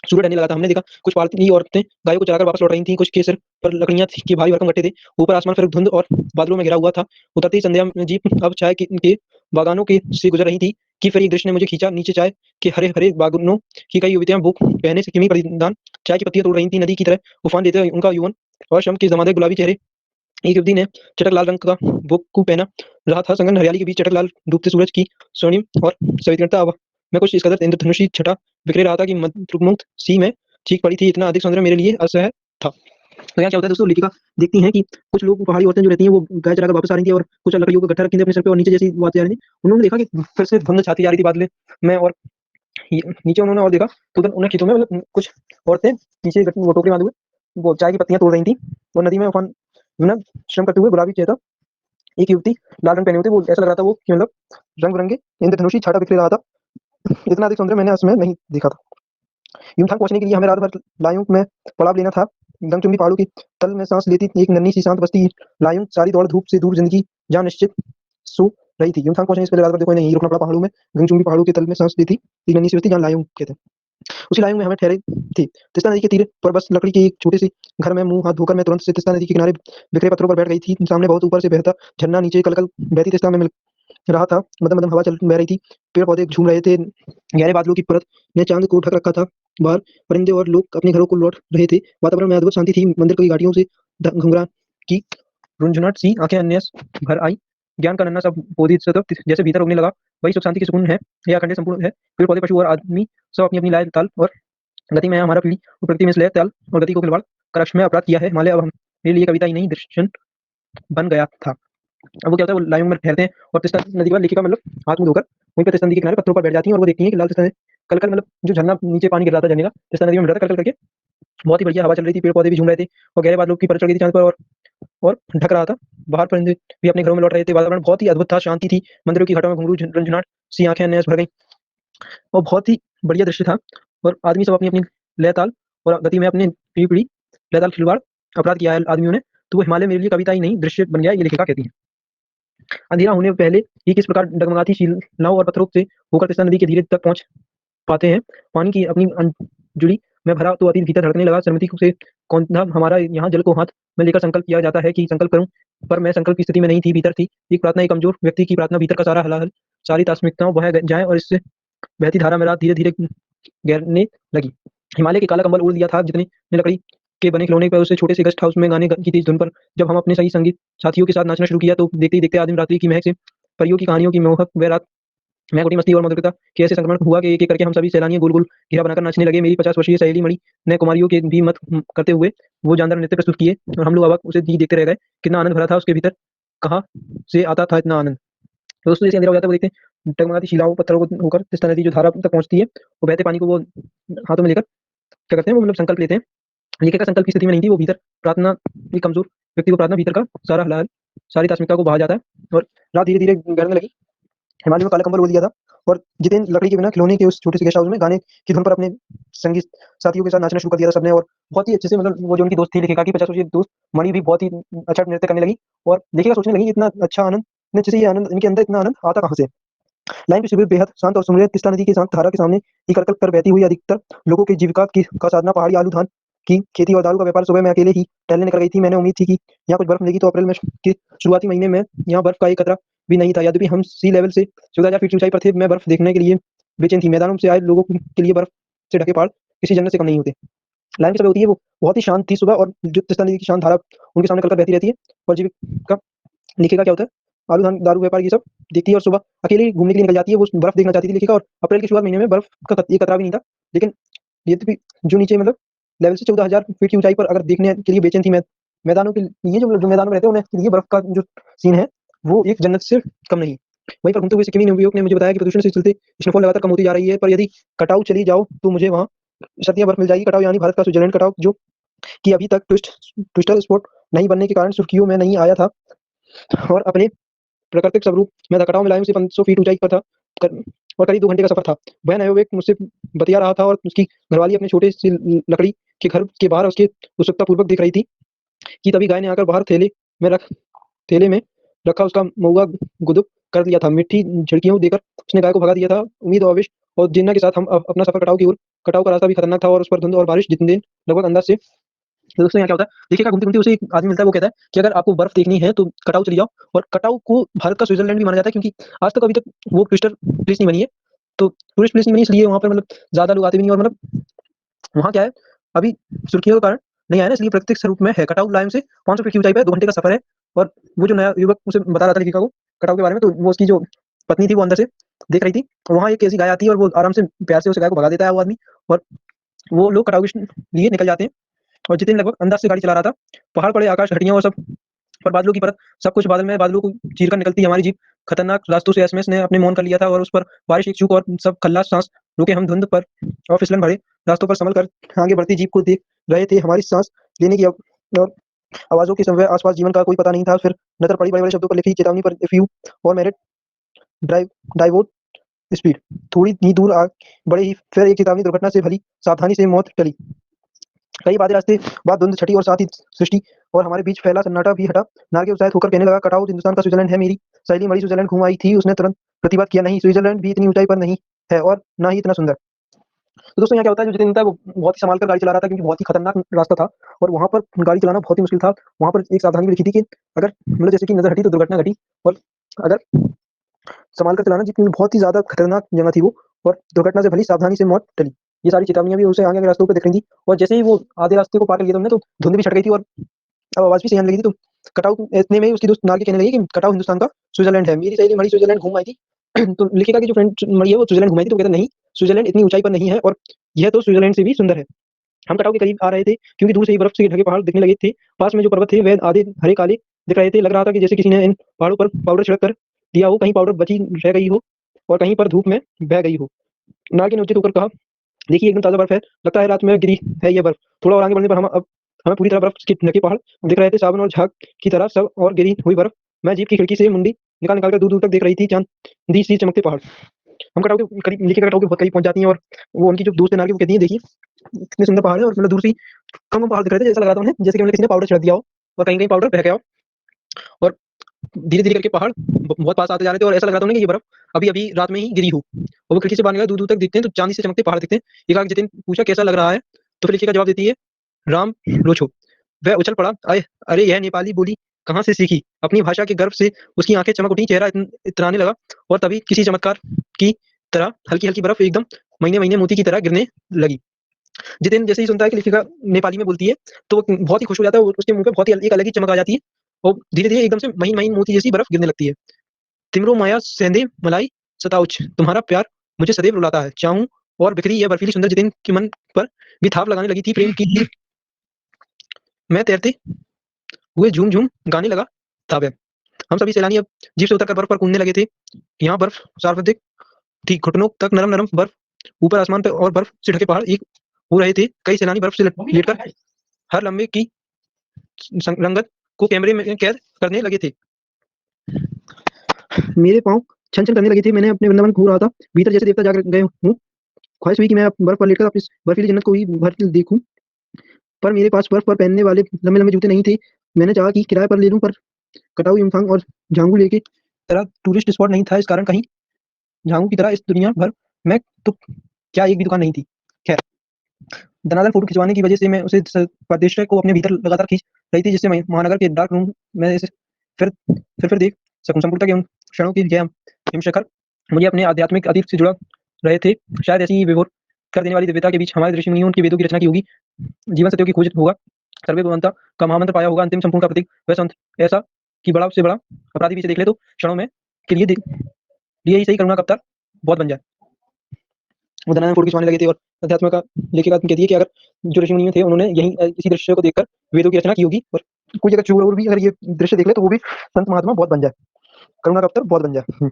सूर्य ढलने लगा था, हमने देखा कुछ पालती औरतें गायों को चराकर वापस लौट रही थीं, कुछ के सिर पर लकड़ियां की भारी भरकम गट्टे थे। ऊपर आसमान फिर धुंध और बादलों में घिरा हुआ था। उतरती ही संध्या में जीप अब चाय के बागानों के से गुजर रही थी कि फिर एक दृश्य ने मुझे खींचा। नीचे चाय के हरे हरे बागानों की कई युवतियां बुक पहने से किमी परिधान चाय की पत्तियां तोड़ रही थी, नदी की तरह उफान देते हुए उनका यौवन और श्रम के जमादे गुलाबी चेहरे। एक युवती ने चटक लाल रंग का बुक पहना रहा था, संगन हरियाली के बीच चटक लाल डूबते सूरज की स्वर्णिम और सवित्रता मैं कुछ इस कदर इंद्रधनुषी छटा बिखरे रहा था कि मंत्रमुग्ध सी में चीख पड़ी थी। इतना अधिक सौंदर्य मेरे लिए असह्य था। तो यहाँ क्या होता है दोस्तों, लेखिका देखती हैं कि कुछ लोग पहाड़ी औरतें जो रहती हैं वो गाय चराकर वापस आ रही थी और कुछ लकड़ियों को गट्ठा रखी थी अपने सर पे और नीचे जैसी वो आती जा रही थी। उन्होंने देखा कि फिर से धुंध छाती जा रही थी बादल में और नीचे उन्होंने और देखा तो उधर उन्हें खेतों में मतलब कुछ औरतें नीचे वो टोकरी बांधे हुए वो चाय की पत्तियां तोड़ रही थी और नदी में उफान श्रम करते हुए गुलाबी चेहरा एक युवती लाल रंग पहने हुए थे, वो ऐसा लग रहा था वो कि मतलब रंग बिरंगे इंद्रधनुषी छाटा बिखरे रहा था। इतना अधिक सौंदर्य मैंने उसमें नहीं देखा था। यूमथांग पहुंचने के लिए हमें रात भर लायुंग में पड़ाव लेना था। गगनचुंबी पहाड़ों की तल में सांस लेती एक नन्ही सी शांत बस्ती लायुंग, सारी दौड़ धूप से दूर जिंदगी जहाँ निश्चित सो रही थी। यूमथांग पहुंचने से पहले रात भर देखो नहीं रुकना पड़ा पहाड़ों में। गगनचुंबी पहाड़ों के तल में सांस लेती एक नन्ही सी बस्ती जहाँ लायुंग कहते हैं। उसी लायुंग में हमें ठहरे थे। तिस्ता नदी के तीर पर बस लकड़ी के एक छोटे से घर में मुंह हाथ धोकर मैं तुरंत से तिस्ता नदी के किनारे बिखरे पत्थरों पर बैठ गई थी। सामने बहुत ऊपर से बहता झरना नीचे कलकल बहती तिस्ता में मिल रहा था। मदम मदम हवा चल बह रही थी, पेड़ पौधे झूम रहे थे, गहरे बादलों की परत ने चांद को ढक रखा था। बाहर परिंदे और लोग अपने घरों को लौट रहे थे। वातावरण में अद्भुत शांति थी। मंदिर की घाटियों से घुंघरा की रुंझुनाट सी आंखें अन्यस भर आई। ज्ञान का नन्हा सा बोधित सतत जैसे भीतर उगने लगा। वही सुख शांति की सुकून है, यह अखंड संपूर्ण है। पेड़ पौधे पशु और आदमी सब अपनी अपनी लय ताल और गति में है। हमारा पीढ़ी और प्रकृति में इस लय ताल और गति को खिलवाड़ कर अक्षम्य अपराध किया है। हिमालय अब मेरे लिए कविता ही नहीं दर्शन बन गया था। अब वो क्या होता है, वो लायुंग में ठहरते हैं और तिस्ता नदी पर लेखिका मतलब हाथ मुंह धोकर वहीं पर तिस्ता नदी के किनारे पत्थरों पर बैठ जाती हैं और वो देखती हैं कि लाल तिस्ता कल मतलब जो झरना नीचे पानी गिर रहा था झरने का तिस्ता नदी में मिल रहा था कल करके। बहुत ही बढ़िया हवा चल रही थी, पेड़ पौधे भी झूम रहे थे और गहरे बादलों की परत चढ़ गई थी चांद पर और ढक रहा था। बाहर परिंदे भी अपने घरों में लौट रहे थे। वातावरण बहुत ही अद्भुत था, शांति थी। मंदिरों की घाटों में घुंघरू झुंझुनाट सी आंखें अन्य भर गई और बहुत ही बढ़िया दृश्य था। और आदमी सब अपनी अपनी लय ताल और गति में अपने पीढ़ी पीढ़ी लय ताल खिलवाड़ अपराध किया है आदमियों ने। तो वो हिमालय मेरे लिए कविता ही नहीं दृश्य बन गया, ये लेखिका कहती है। अंधेरा होने पहले ही किस प्रकार डगमगाती शिलाओं और पत्थरों से होकर तिस्ता नदी के धीरे तक पहुंच पाते हैं। पानी की अपनी अंजुली में भरा तो अति भीतर धड़कने लगा। सरमती से कौन था हमारा यहाँ जल को हाथ में लेकर संकल्प किया जाता है कि संकल्प करूं, पर मैं संकल्प की स्थिति में नहीं थी, भीतर थी। एक प्रार्थना, एक कमजोर व्यक्ति की प्रार्थना, भीतर का सारा हलाहल, सारी तास्मिकताओं बह जाए और इससे बहती धारा में रात धीरे धीरे गहरने लगी। हिमालय के काला कंबल ओढ़ लिया था। जितने ने लकड़ी के बने खिलौने पर उसे छोटे से गेस्ट हाउस में गाने की तेज धुन पर जब हम अपने सही संगीत साथियों के साथ नाचना शुरू किया तो देखते ही देखते आदिम रात्रि की महक से परियों की कहानियों की मोहक वह रात मैं गोटी मस्ती और मधुरता के ऐसे संक्रमण हुआ कि एक एक करके हम सभी सैलानियों गोल गोल घेरा बनाकर नाचने लगे। मेरी 50 वर्षीय सहेली मणि ने कुमारियों के भी मत करते हुए वो जानदार नृत्य प्रस्तुत किए और हम लोग अवाक उसे देखते रह गए। कितना आनंद भरा था उसके भीतर, कहाँ से आता था इतना आनंद। तो दोस्तों जैसे अंधेरा हो जाता है वो देखते हैं डगमगाती शिलाओं पत्थरों को होकर तिस्ता नदी जो धारा तक पहुंचती है वो बहते पानी को वो हाथों में लेकर क्या करते हैं, वो मतलब संकल्प लेते हैं। लेखिका संकल्प की स्थिति में नहीं थी, वो भीतर प्रार्थना, एक कमजोर व्यक्ति को प्रार्थना भीतर का सारा हलाहल, सारी तास्मिकता को बहा जाता है और रात धीरे धीरे गहरने लगी। हिमालय में काला कंबल ओढ़ लिया था और जितेंद्र लकड़ी के बिना खिलौने के उस छोटे से गेस्ट हाउस में गाने की धुन पर अपने संगीत साथियों के साथ नाचना शुरू कर दिया था सबने। और बहुत ही अच्छे से मतलब वो जो उनकी दोस्त थी लेखिका की 50 वर्षीय दोस्त मणि भी बहुत ही अच्छा नृत्य करने लगी। और लेखिका सोचने लगी इतना अच्छा आनंद, इतने अच्छे से ये आनंद, इनके अंदर इतना आनंद आता कहाँ से। लाइन की शिविर बेहद शांत और सुमेर तिस्ता नदी की शांत धारा के सामने ही करकल कर बहती हुई अधिकतर लोगों की जीविका की का साधना पहाड़ी आलू धान की खेती और दारू का व्यापार। सुबह मैं अकेले ही टहलने निकल गई थी। मैंने उम्मीद थी कि यहाँ कुछ बर्फ मिलेगी, तो अप्रैल में के शुरुआती महीने में यहाँ बर्फ का एक कतरा भी नहीं था। यद्यपि हम सी लेवल से 14,000 फीट की ऊंचाई पर थे, मैं बर्फ देखने के लिए बेचैन थी। मैदानों से आए लोगों के लिए बर्फ से ढके पहाड़ किसी जन्नत से कम नहीं होते। लाइन की सुबह होती है वो बहुत ही शांत थी सुबह, और जो तिस्ता नदी की शांत धारा उनके सामने कलकर बहती रहती है। और जीविका लिखेगा क्या होता है, आलू धान दारू व्यापार ये सब देखती है और सुबह अकेले ही घूमने के लिए निकल जाती है। वो बर्फ देखना चाहती थी लेखिका, और अप्रैल के शुरुआत महीने में बर्फ का ये कतरा भी नहीं था। लेकिन यद्यपि जो नीचे मतलब लेवल से 14,000 फीट की ऊंचाई पर अगर देखने के लिए बेचैन थी मैं, मैदानों के लिए जो मैदानों में रहते हैं उन्हें लिए बर्फ का जो सीन है वो एक जन्नत से कम नहीं। वहीं पर घूमते हुए सिक्किमी नवयुवक ने मुझे बताया कि प्रदूषण से चलते स्नोफॉल लगातार कम होती जा रही है, पर यदि कटाऊ चली जाओ तो मुझे वहाँ सर्दियां बर्फ मिल जाएगी। कटाऊ यानी भारत का स्विट्जरलैंड कटाऊ, जो कि अभी तक ट्विस्टर स्पॉट नहीं बनने के कारण सुर्खियों में नहीं आया था और अपने प्राकृतिक स्वरूप में था। कटाव मिलायों से 500 फीट ऊंचाई पर था और करीब 2 घंटे का सफर था। वह नयोवेक मुझसे बतिया रहा था और उसकी घरवाली अपने छोटे से लकड़ी के घर के बाहर उसके उत्सुकता पूर्वक देख रही थी कि तभी गाय ने आकर बाहर थैले में रखा उसका मऊआ गुदुक कर दिया था। मिट्टी झिड़कियों देकर उसने गाय को भगा दिया था। उम्मीद और आवेश और जिन्ना के साथ हम अपना सफर कटाव की ओर। कटाव का रास्ता भी खतरनाक था और उस पर धुंध और बारिश जितने दिन लगभग अंदाज से। तो दोस्तों यहाँ क्या होता है, देखिएगा घूमते घूमते उसे एक आदमी मिलता है, वो कहता है कि अगर आपको बर्फ देखनी है तो कटाऊ चली जाओ। और कटाऊ को भारत का स्विट्जरलैंड भी माना जाता है, क्योंकि आज तक अभी तक वो ट्विस्टर प्लेस नहीं बनी है। तो टूरिस्ट प्लेस नहीं बनी, इसलिए वहाँ पर मतलब ज्यादा लोग आते भी नहीं। और मतलब वहाँ क्या है, अभी सुर्खियों के कारण नहीं आया ना, इसलिए प्राकृतिक स्वरूप में है। कटाऊ लायन से 500 फीट की ऊंचाई पर 2 घंटे का सफर है। और वो जो नया युवक उसे बता रहा था लेखिका को कटाऊ के बारे में, तो वो उसकी जो पत्नी थी वो अंदर से देख रही थी। और वहाँ एक ऐसी गाय आती है और वो आराम से प्यार से उस गाय को भगा देता है वो आदमी। और वो लोग कटाऊ के लिए निकल जाते हैं। और जितेंद्र लगभग अंदाज से गाड़ी चला रहा था। पहाड़ पड़े, आकाश घटियां और सब पर बादलों की परत, सब कुछ बादल में। बादलों को चीरकर निकलती हमारी जीप खतरनाक रास्तों से एसएमएस ने अपने मौन कर लिया था। और उस पर बारिश एक चूक और सब खल्लास सांस रुके। हम धुंध पर और फिसलन भरे रास्तों पर संभल कर आगे बढ़ती जीप को देख रहे थे। हमारी सांस लेने की और आवाजों के समय आसपास जीवन का कोई पता नहीं था। फिर नजर पड़ी बड़े बड़े शब्दों पर लिखी चेतावनी पर, इफ यू और मेरिट ड्राइव डाइवोट स्पीड। थोड़ी ही दूर बड़े ही फिर एक चेतावनी, दुर्घटना से भली सावधानी से मौत टली। कई आधे रास्ते बाद धुंध छठी और साथ ही सृष्टि और हमारे बीच फैला सन्नाटा भी हटा। नारके उत्साहित होकर कहने लगा, कटाऊ हिंदुस्तान का स्विट्जरलैंड है। मेरी सहेली मरी स्विट्जरलैंड घूम आई थी, उसने तुरंत प्रतिवाद किया, नहीं, स्विट्जरलैंड भी इतनी ऊंचाई पर नहीं है और ना ही इतना सुंदर। तो दोस्तों यहाँ क्या होता है, जो जितेंद्र था वो बहुत ही संभाल कर गाड़ी चला रहा था, क्योंकि बहुत ही खतरनाक रास्ता था और वहाँ पर गाड़ी चलाना बहुत ही मुश्किल था। वहाँ पर एक सावधानी भी लिखी थी कि अगर मतलब जैसे कि नजर हटी तो दुर्घटना घटी, और अगर संभाल कर चलाना, जितनी बहुत ही ज्यादा खतरनाक जगह थी वो। और दुर्घटना से भली सावधानी से मौत टली। ये सारी चेतावनियां भी उसे आगे के रास्तों पर दिख रही थी। और जैसे ही वो आधे रास्ते को पार कर लिया तुमने, तो धुंध भी छट गई थी और अब आवाज भी सही आने लगी थी। तो कटाऊ इतने में ही उसकी दोस्त नाल के कहने लगी कि कटाऊ हिंदुस्तान का स्विट्जरलैंड है। मेरी सहेली मरी स्विट्जरलैंड घूम आई थी। तो लिखिएगा कि जो फ्रेंड मरी है वो स्विट्जरलैंड घुमाई थी। तो कहता नहीं, स्विट्जरलैंड इतनी ऊंचाई पर नहीं है और यह तो स्विट्जरलैंड से भी सुंदर है। हम कटाऊ के करीब आ रहे थे, क्योंकि दूर से ही बर्फ से ढके पहाड़ दिखने लगे थे। पास में जो पर्वत थे वे आधे हरे काले दिख रहे थे। लग रहा था कि जैसे किसी ने इन पहाड़ों पर पाउडर छिड़क कर दिया हो, कहीं पाउडर बची रह गई हो और कहीं पर धूप में बह गई हो। नाग ने उचित होकर कहा, देखिए एकदम ताजा बर्फ है, लगता है रात में गिरी है ये बर्फ। थोड़ा और आगे बढ़ने पर हम अब हमें पूरी तरह बर्फ के ढके पहाड़ दिख रहे थे, सावन और झाग की तरह सब और गिरी हुई बर्फ। मैं जीप की खिड़की से मुंडी निकाल निकाल कर दूर दूर तक देख रही थी, चांदी सी चमकते पहाड़। हम कटाऊ के करीब लेके कटाऊ के बहुत करीब पहुंच जाती हैं और वो उनकी जो दोस्त है नाल, वो कहती है, देखिए कितने सुंदर पहाड़ है। और मतलब दूर से ही कम पहाड़ दिख रहे थे, जैसा लग रहा था उन्हें जैसे कि उन्हें किसी ने पाउडर छिड़क दिया हो और कहीं कहीं पाउडर बह गया हो। और धीरे धीरे करके पहाड़ बहुत पास आते जा रहे थे और ऐसा लग रहा था उन्हें कि ये बर्फ अभी अभी रात में ही गिरी हो। और वो खिड़की से बाहर निकल दूर दूर तक दिखते हैं तो चांदी से चमकते पहाड़ दिखते हैं। एक आग जितिन पूछा, कैसा लग रहा है? तो फिर लिखी का जवाब देती है, राम रोचो। वह उछल पड़ा, अरे अरे यह नेपाली बोली कहाँ से सीखी? अपनी भाषा के गर्व से उसकी आंखें चमक उठी, चेहरा इतराने लगा। और तभी किसी चमत्कार की तरह हल्की हल्की बर्फ एकदम महीने महीने मोती की तरह गिरने लगी। जितेंद्र जैसे ही सुनता है कि लेखिका नेपाली में बोलती है तो वो बहुत ही खुश हो जाता है। उसके मुंह पे बहुत ही एक अलग ही चमक आ जाती है और धीरे धीरे एकदम से महीन महीन मोती जैसी बर्फ गिरने लगती है। तिमरो माया सेंधे मलाई सताउच, तुम्हारा प्यार मुझे सदैव रुलाता है, चाहूं और बिखरी यह बर्फीली सुंदर जितेंद्र के मन पर भी थाप लगाने लगी थी प्रेम की। मैं तैरते हुए झूम झूम गाने लगा था वह। हम सभी सैलानी अब जीप से उतरकर बर्फ पर कूदने लगे थे। यहाँ बर्फ सर्वाधिक थी, घुटनों तक नरम नरम बर्फ। ऊपर आसमान पर और बर्फ से ढके पहाड़ एक हो रहे थे। कई सैलानी बर्फ से लेटकर हर लम्बे की रंगत को कैमरे में कैद करने लगे थे। मेरे पांव छन छन करने लगे थे। मैंने अपने वृंदावन घूर रहा था, भीतर जैसे देवता जाग गए हूँ। ख्वाहिश हुई कि मैं बर्फ पर लेटकर अपनी बर्फीली जन्नत को ही भर के देखूं, पर मेरे पास बर्फ पर पहनने वाले लंबे लंबे जूते नहीं थे। मैंने चाहा कि किराए पर ले लूं, पर कटाऊ युमथांग और झांगू लेके तरह टूरिस्ट स्पॉट नहीं था, इस कारण कहीं झांगू की तरह इस दुनिया भर में तो क्या एक भी दुकान नहीं थी। खैर, दनादन फोटो खिंचवाने की वजह से मैं उसे प्रदेश को अपने भीतर लगातार खींच रही थी, जिससे महानगर के डार्क रूम में इसे फिर देख सकूं। संपूर्णता के उन क्षणों की यह हिमशिखर मुझे अपने आध्यात्मिक अतीत से जुड़ा रहे थे। शायद ऐसी विभोर कर देने वाली दिव्यता के बीच हमारे ऋषि मुनियों उनकी वेदों की रचना की होगी, जीवन सत्यों की खोज होगा, सर्वे भवंता का महामंत्र पाया होगा, अंतिम संपूर्ण का प्रतीक वह संत ऐसा कि बड़ा से बड़ा अपराधी पीछे देख ले तो क्षणों में के लिए ही सही करुणा का अवतार बहुत बन जाए। वो दनादन फोटो खिंचवाने लगे थे और अध्यात्म का लेखिका कहती है कि अगर जो ऋषि मुनि थे उन्होंने यही इसी दृश्य को देखकर वेदों की रचना की होगी, और कोई अगर चूर और भी अगर ये दृश्य देख ले तो वो भी संत महात्मा बहुत बन जाए, करुणा का अवतार बहुत बन जाए।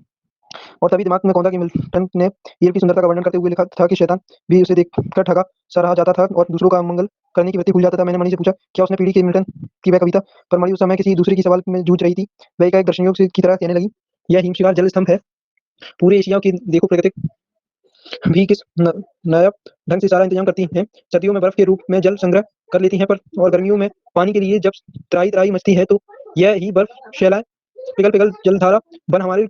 और तभी दिमाग में कौंधा कि मिल्टन ने ईयर की सुंदरता का वर्णन करते हुए लिखा था कि शैतान भी उसे देखकर ठगा सा रहा जाता था और दूसरों का मंगल करने की वृत्ति भूल जाता था। मैंने मणि से पूछा क्या उसने पीढ़ी के मिल्टन की वह कविता, पर मणि उस समय किसी दूसरे की सवाल में जूझ रही थी। वह एक दर्शनियों की तरह कहने लगी, यह हिमशिखर जल स्तंभ है, पूरे एशिया की देखो प्रकृति भी किस नायाब ढंग से सारा इंतजाम करती हैं। सर्दियों में बर्फ के रूप में जल संग्रह कर लेती हैं, पर और गर्मियों में पानी के लिए जब त्राई त्राई मचती है तो यह ही बर्फ शैलाएं पिघल पिघल जलधारा बन हमारे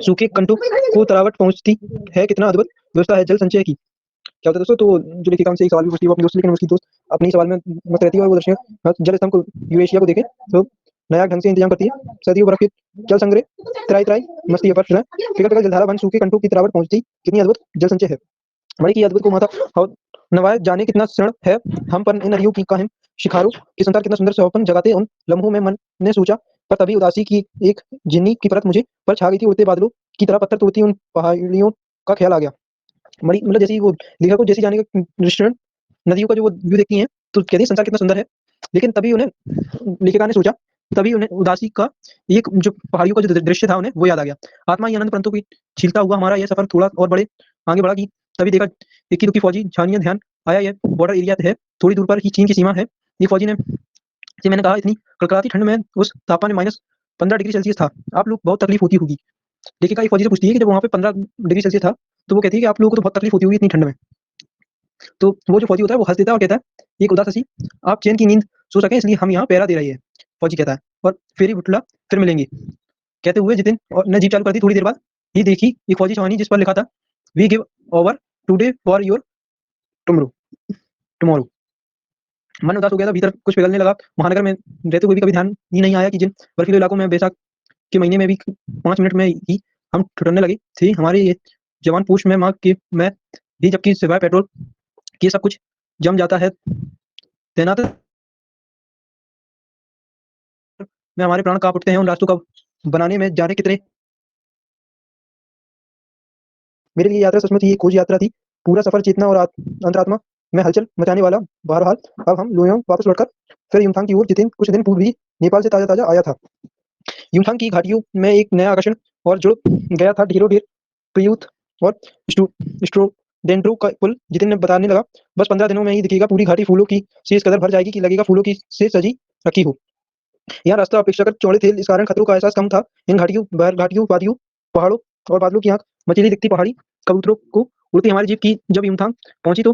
सूखे कंटों को तरावट पहुंचती है। कितना अद्भुत व्यवस्था है जल संचय की। क्या होता है दोस्तों, तो जो लेखिका हमसे एक सवाल भी पूछती है वो अपनी दोस्त, लेकिन उसकी दोस्त अपने ही सवाल में मत रहती है और वो दर्शक जल स्तंभ को यूरेशिया को देखे तो नया ढंग से इंतजाम करती है। सर्दियों बर्फ के जल संग्रह त्राई त्राई मस्ती है, पर पिघल पिघल जलधारा बन सूखे कंटों की तरावट पहुंचती, कितनी अद्भुत जल संचय है। मणि की अद्भुत को माता और नवाए जाने कितना क्षण है हम पर इन नदियों की काहिम शिखारों के संतान कितना सुंदर सौपन जगाते उन लम्हों में मन ने सोचा, पर तभी उदासी की एक जिन्नी की परत मुझे पर छा गई थी। उड़ते बादलों की तरह पत्थर तोड़ती उन पहाड़ियों का ख्याल आ गया। मणि मतलब जैसे ही वो लेखक को जैसे जाने का दृष्टांत नदियों का जो वो व्यू देखती हैं तो कहती है संसार कितना सुंदर है, लेकिन तभी उन्हें लेखिका ने सोचा, तभी उन्हें उदासी का एक जो पहाड़ियों का जो दृश्य था उन्हें वो याद आ गया। आत्मा ही आनंद परंतु की छीलता हुआ हमारा यह सफर थोड़ा और बड़े आगे बढ़ा कि तभी देखा इक्की दुक्की फौजी छानिया ध्यान आया, यह बॉर्डर एरिया है, थोड़ी दूर पर ही चीन की सीमा है। ये फौजी ने से मैंने कहा, इतनी कड़कड़ाती ठंड में उस तापमान में -15 डिग्री सेल्सियस था, आप लोग बहुत तकलीफ होती होगी। लेखिका एक फौजी से पूछती है कि जब वहाँ पे 15 डिग्री सेल्सियस था तो वो कहती है कि आप लोगों को तो बहुत तकलीफ होती होगी इतनी ठंड में। तो वो जो फौजी होता है वो हंस देता है और कहता है एक उदास हंसी, आप चैन की नींद सो सके इसलिए हम यहाँ पहरा दे रहे हैं। फौजी कहता है और फिर ही उठला, फिर मिलेंगे। कहते हुए जितिन और ने जीप चालू कर दी। थोड़ी देर बाद ही देखी एक फौजी छावनी जिस पर लिखा था we give over today for your tomorrow tomorrow. मन उदास हो गया था, भीतर कुछ पिघलने लगा। महानगर में रहते हुए भी कभी ध्यान ही नहीं आया कि जिन बर्फीले इलाकों में बैसाख के महीने में भी 5 मिनट में ही हम ठिठुरने लगे थे। हमारे ये जवान पूछ में माँ के मैं ही, जबकि सिवाय पेट्रोल के सब कुछ जम जाता है। तैनात में हमारे प्राण कांप उठते हैं। उन रास्तों का बनाने में जाने कितने मेरे लिए यात्रा सचमुच ही एक खोज यात्रा थी। पूरा सफर चेतना और अंतरात्मा में हलचल मचाने वाला। बहरहाल अब हम लोयोंग वापस लौटकर फिर युमथांग की ओर जितिन कुछ दिन पूर्व ही नेपाल से ताजा ताजा आया था। युमथांग की घाटियों में एक नया आकर्षण और जुड़ गया था, ढेरों ढेर प्रयूत और स्ट्रोडेंड्रो का पुल। जितिन ने बताने लगा, बस 15 दिनों में ही दिखेगा, पूरी घाटी फूलों की से इस कदर भर जाएगी कि लगेगा फूलों की से सजी रखी हो। यहाँ रास्ता अपेक्षाकृत चौड़े थे, इस कारण खतरों का एहसास कम था। इन घाटियों वादियों पहाड़ों और बादलों की आंख मचीली दिखती पहाड़ी कबूतरों को उड़ती हमारी जीप की जब युमथांग पहुंची तो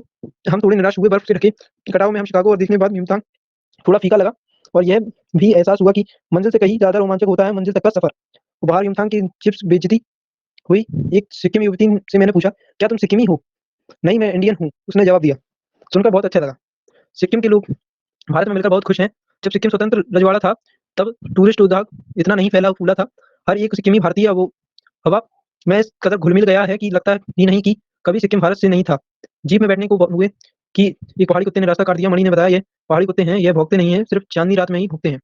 हम थोड़े निराश हुए। बर्फ से ढके कटाव में हम शिकागो और देखने के बाद युमथांग थोड़ा फीका लगा और यह भी एहसास हुआ कि मंजिल से कहीं ज्यादा रोमांचक होता है मंजिल तक का सफर। बाहर युमथांग की चिप्स बेइज्जती हुई। एक सिक्किमी युवती से मैंने पूछा, क्या तुम सिक्किमी हो? नहीं, मैं इंडियन हूँ, उसने जवाब दिया। सुनकर बहुत अच्छा लगा। सिक्किम के लोग भारत में मिलकर बहुत खुश हैं। जब सिक्किम स्वतंत्र रजवाड़ा था तब टूरिस्ट उद्योग इतना नहीं फैला फूला था। हर एक सिक्किमी भारतीय वो हवा में इस कदर घुल मिल गया है कि लगता ही नहीं कि कभी सिक्किम भारत से नहीं था। जीप में बैठने को हुए कि एक पहाड़ी कुत्ते ने रास्ता काट दिया। मणि ने बताया, ये पहाड़ी कुत्ते हैं, ये भौंकते नहीं हैं, सिर्फ चांदनी रात में ही भौंकते हैं।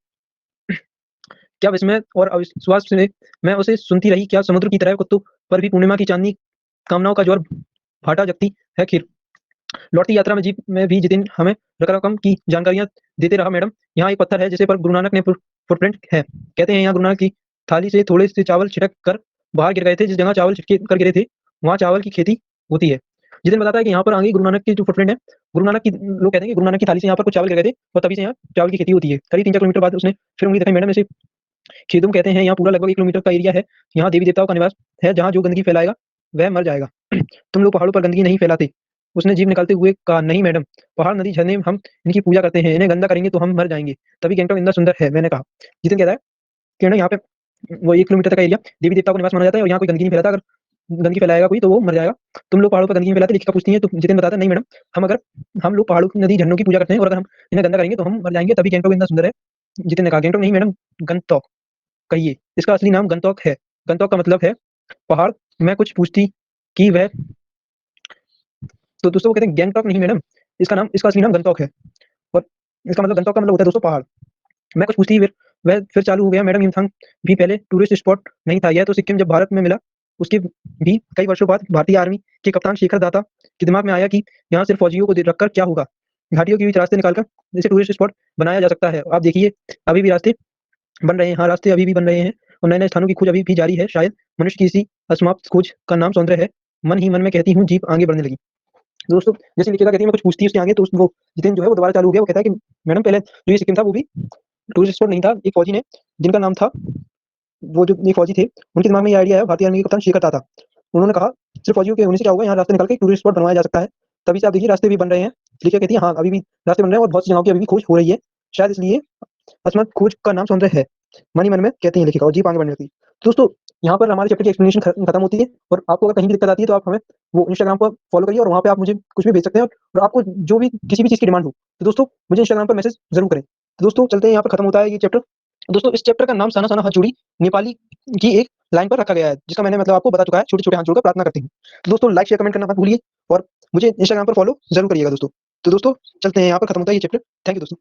क्या विस्मय और अविश्वास से मैं उसे सुनती रही। क्या समुद्र की तरह कुत्तों पर भी पूर्णिमा की चांदनी कामनाओं का जोर भाटा जगती है। खीर लौटती यात्रा में जीप में भी जितिन हमें रकम की जानकारियां देते रहा। मैडम, यहाँ एक पत्थर है जिसे पर गुरु नानक ने फुटप्रिंट है। कहते हैं यहाँ गुरु नानक की थाली से थोड़े से चावल छिटक कर बाहर गिर गए थे। जिस जगह चावल छिटके कर गिरे थे वहाँ चावल की खेती होती है। जितिन बताता है कि यहाँ पर आगे गुरु नानक की जो फुटप्रिंट है, गुरु नानक की लोग कहते हैं कि गुरु नानक की थाली से यहाँ पर कुछ चावल गिर गए थे और तभी से यहाँ चावल की खेती होती है। करीब 3-4 किलोमीटर बाद उसने फिर उंगली दिखाई, मैडम ऐसे खेदुम कहते हैं। यहाँ पूरा लगभग 1 किलोमीटर का एरिया है। यहाँ देवी देवताओं का निवास है, जहाँ जो गंदगी फैलाएगा वह मर जाएगा। तुम लोग पहाड़ों पर गंदगी नहीं फैलाते। उसने जीभ निकालते हुए कहा, नहीं मैडम, पहाड़, नदी, झरने हम इनकी पूजा करते हैं। इन्हें गंदा करेंगे तो हम मर जाएंगे। तभी गैंगटॉक इतना सुंदर है। मैंने कहा। जितिन कहता है कि ना यहाँ पे वो 1 किलोमीटर का एरिया देवी देवताओं का निवास माना जाता है और यहाँ कोई गंदगी नहीं फैलाता। अगर गंदगी फैलाएगा कोई तो वो मर जाएगा। तुम लोग पहाड़ों पर गंदगी नहीं फैलाते। लेखिका पूछती है तो जितिन बताता है, नहीं मैडम, हम लोग पहाड़ों की, नदी, झरनों की पूजा करते हैं और अगर हम इन्हें गंदा करेंगे तो हम मर जाएंगे। तभी गैंगटॉक इतना सुंदर है। जितिन ने कहा, गैंगटॉक नहीं मैडम, गंगटॉक कहिए। इसका असली नाम गंगटॉक है। गंगटॉक का मतलब है पहाड़। मैं कुछ पूछती कि वह, तो दोस्तों वो कहते हैं गैंगटॉक नहीं मैडम, इसका असली नाम गंगटॉक है। और इसका मतलब, गंगटॉक का मतलब होता है दोस्तों पहाड़। मैं कुछ पूछती, वह फिर चालू हो गया, मैडम युमथांग भी पहले टूरिस्ट स्पॉट नहीं था। यह तो सिक्किम जब भारत में मिला उसके भी कई वर्षों बाद भारतीय आर्मी के कप्तान शेखर दाता के दिमाग में आया कि यहाँ सिर्फ फौजियों को रखकर क्या होगा। घाटियों के बीच रास्ते निकालकर इसे टूरिस्ट स्पॉट बनाया जा सकता है। आप देखिए, अभी भी रास्ते बन रहे हैं। हाँ, रास्ते अभी भी बन रहे हैं और नए नए स्थानों की खोज अभी भी जारी है। शायद मनुष्य की इसी असमाप्त खोज का नाम सौंदर्य है। मन ही मन में कहती हूँ, जीप आगे बढ़ने लगी। दोस्तों जैसे लिखिका कहती है, मैं कुछ पूछती है उसके आगे, तो वो जितेंद्र जो है वो दोबारा चालू हो गया। वो कहता है कि मैडम, पहले जो ये सिक्किम था वो भी टूरिस्ट स्पॉट नहीं था। एक फौजी ने, जिनका नाम था, वो जो ये फौजी थे, उनके दिमाग में ये आइडिया है। भारतीय आर्मी के कप्तान शेखर था। उन्होंने कहा, सिर्फ फौजियों के होने से क्या होगा, यहाँ रास्ते निकाल के टूरिस्ट स्पॉट बनवाया जा सकता है। तभी से आप देखिए रास्ते भी बन रहे हैं। लिखिका कहती है, हाँ, अभी भी रास्ते बन रहे हैं और बहुत सी जगहों की अभी भी खोज हो रही है। शायद इसलिए अस्मत् खोज का नाम सौंदर्य है। मन ही मन में कहती है लेखिका और जीप आगे बढ़ने लगती है। दोस्तों यहाँ पर हमारे चैप्टर की एक्सप्लेनेशन खत्म होती है। और आपको अगर कहीं भी दिक्कत आती है तो आप हमें वो इंस्टाग्राम पर फॉलो करिए और वहाँ पे आप मुझे कुछ भी भेज सकते हैं। और आपको जो भी किसी भी चीज़ की डिमांड हो तो दोस्तों मुझे इंस्टाग्राम पर मैसेज जरूर करें। तो दोस्तों चलते हैं, यहाँ पर खत्म होता है ये चैप्टर। दोस्तों इस चैप्टर का नाम साना साना हाथ जोड़ी नेपाली की एक लाइन पर रखा गया है, जिसका मैंने मतलब आपको बता चुका है। छोटे छोटे हाथ जोड़कर प्रार्थना करते हैं। तो दोस्तों लाइक शेयर कमेंट करना मत भूलिए और मुझे इंस्टाग्राम पर फॉलो जरूर करिएगा दोस्तों। तो दोस्तों चलते हैं, यहाँ पर खत्म होता है ये चैप्टर। थैंक यू दोस्तों।